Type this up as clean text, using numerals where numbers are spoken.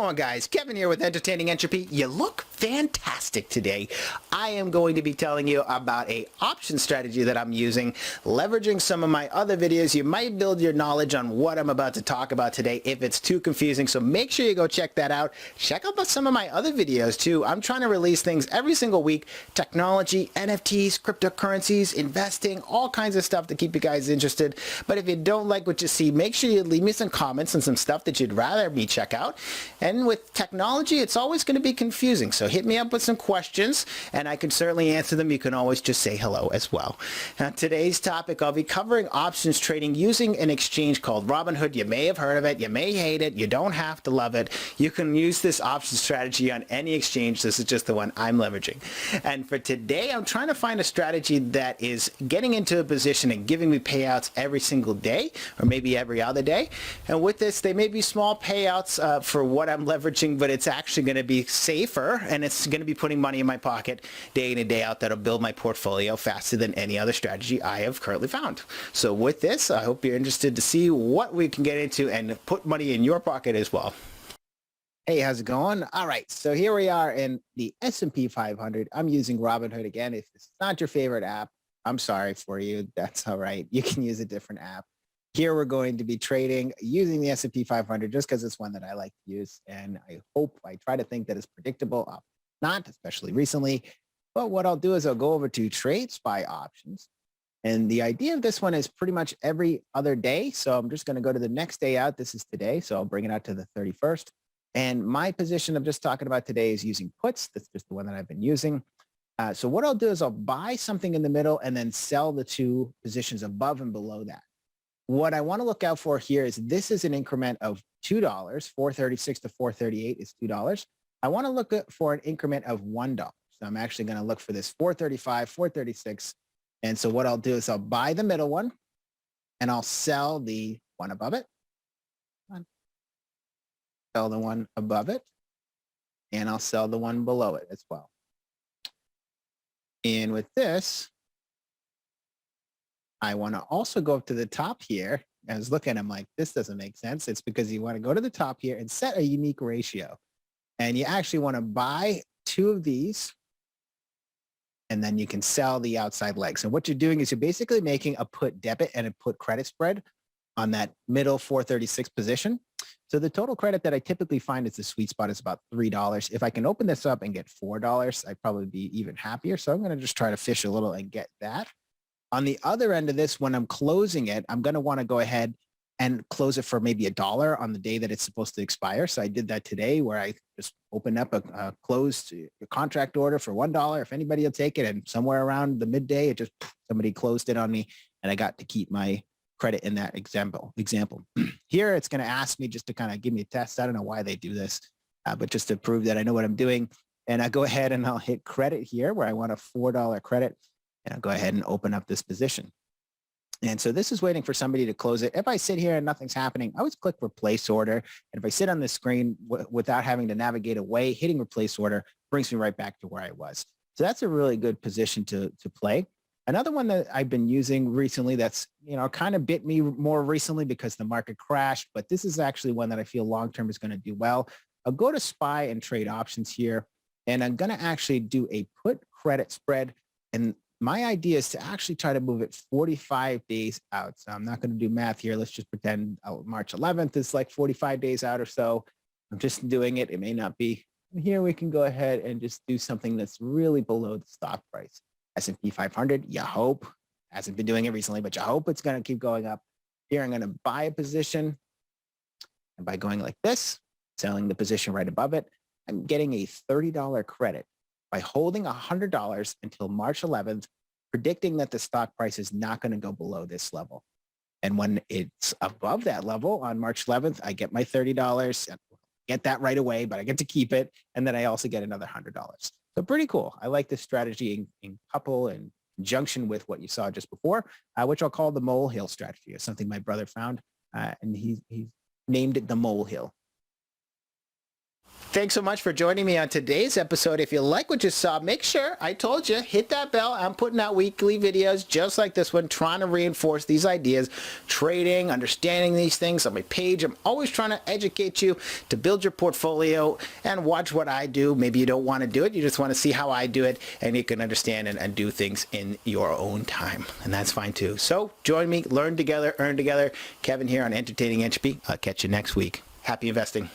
going, guys? Kevin here with Entertaining Entropy. You look fantastic today. I am going to be telling you about a option strategy that I'm using, leveraging some of my other videos. You might build your knowledge on what I'm about to talk about today if it's too confusing, so make sure you go check that out. Check out some of my other videos too. I'm trying to release things every single week: technology, NFTs, cryptocurrencies, investing, all kinds of stuff to keep you guys interested. But if you don't like what you see, make sure you leave me some comments and some stuff that you'd rather me check out. And with technology, it's always going to be confusing, so hit me up with some questions and I can certainly answer them. You can always just say hello as well. Now, today's topic, I'll be covering options trading using an exchange called Robinhood. You may have heard of it, you may hate it, you don't have to love it. You can use this option strategy on any exchange. This is just the one I'm leveraging. And for today, I'm trying to find a strategy that is getting into a position and giving me payouts every single day, or maybe every other day. And with this, they may be small payouts for what I'm leveraging, but it's actually going to be safer, and it's going to be putting money in my pocket day in and day out that'll build my portfolio faster than any other strategy I have currently found. So with this, I hope you're interested to see what we can get into and put money in your pocket as well. Hey, how's it going? All right, so here we are in the S&P 500. I'm using Robinhood again. If it's not your favorite app, I'm sorry for you. That's all right. You can use a different app. Here we're going to be trading using the S&P 500 just because it's one that I like to use. And I try to think that it's predictable. Not, especially recently. But what I'll do is I'll go over to Trade Spy Options. And the idea of this one is pretty much every other day. So I'm just going to go to the next day out. This is today. So I'll bring it out to the 31st. And my position I'm just talking about today is using puts. That's just the one that I've been using. So what I'll do is I'll buy something in the middle and then sell the two positions above and below that. What I want to look out for here is this is an increment of $2. 436 to 438 is $2. I want to look for an increment of $1. So I'm actually going to look for this 435, 436. And so what I'll do is I'll buy the middle one and I'll sell the one above it. Sell the one above it. And I'll sell the one below it as well. And with this, I want to also go up to the top here. I was looking, I'm like, this doesn't make sense. It's because you want to go to the top here and set a unique ratio. And you actually want to buy two of these, and then you can sell the outside leg. So what you're doing is you're basically making a put debit and a put credit spread on that middle 436 position. So the total credit that I typically find is the sweet spot is about $3. If I can open this up and get $4, I'd probably be even happier. So I'm going to just try to fish a little and get that. On the other end of this, when I'm closing it, I'm going to want to go ahead and close it for maybe $1 on the day that it's supposed to expire. So I did that today where I just opened up a closed contract order for $1 if anybody will take it. And somewhere around the midday, somebody closed it on me and I got to keep my credit in that example. Here, it's going to ask me just to kind of give me a test. I don't know why they do this, but just to prove that I know what I'm doing. And I go ahead and I'll hit credit here where I want a $4 credit. And I'll go ahead and open up this position. And so this is waiting for somebody to close it. If I sit here and nothing's happening, I always click replace order. And if I sit on the screen without having to navigate away, hitting replace order brings me right back to where I was. So that's a really good position to play. Another one that I've been using recently that's, kind of bit me more recently because the market crashed, but this is actually one that I feel long-term is going to do well. I'll go to SPY and trade options here, and I'm going to actually do a put credit spread. And my idea is to actually try to move it 45 days out. So I'm not going to do math here. Let's just pretend March 11th is like 45 days out or so. I'm just doing it. It may not be. Here we can go ahead and just do something that's really below the stock price. S&P 500, you hope. Hasn't been doing it recently, but you hope it's going to keep going up. Here I'm going to buy a position. And by going like this, selling the position right above it, I'm getting a $30 credit by holding $100 until March 11th, predicting that the stock price is not going to go below this level. And when it's above that level on March 11th, I get my $30, get that right away, but I get to keep it. And then I also get another $100. So pretty cool. I like this strategy in couple and conjunction with what you saw just before, which I'll call the molehill strategy. It's something my brother found, and he named it the molehill. Thanks so much for joining me on today's episode. If you like what you saw, make sure, I told you, hit that bell. I'm putting out weekly videos just like this one, trying to reinforce these ideas, trading, understanding these things on my page. I'm always trying to educate you to build your portfolio and watch what I do. Maybe you don't want to do it. You just want to see how I do it, and you can understand and do things in your own time. And that's fine too. So join me, learn together, earn together. Kevin here on Entertaining Entropy. I'll catch you next week. Happy investing.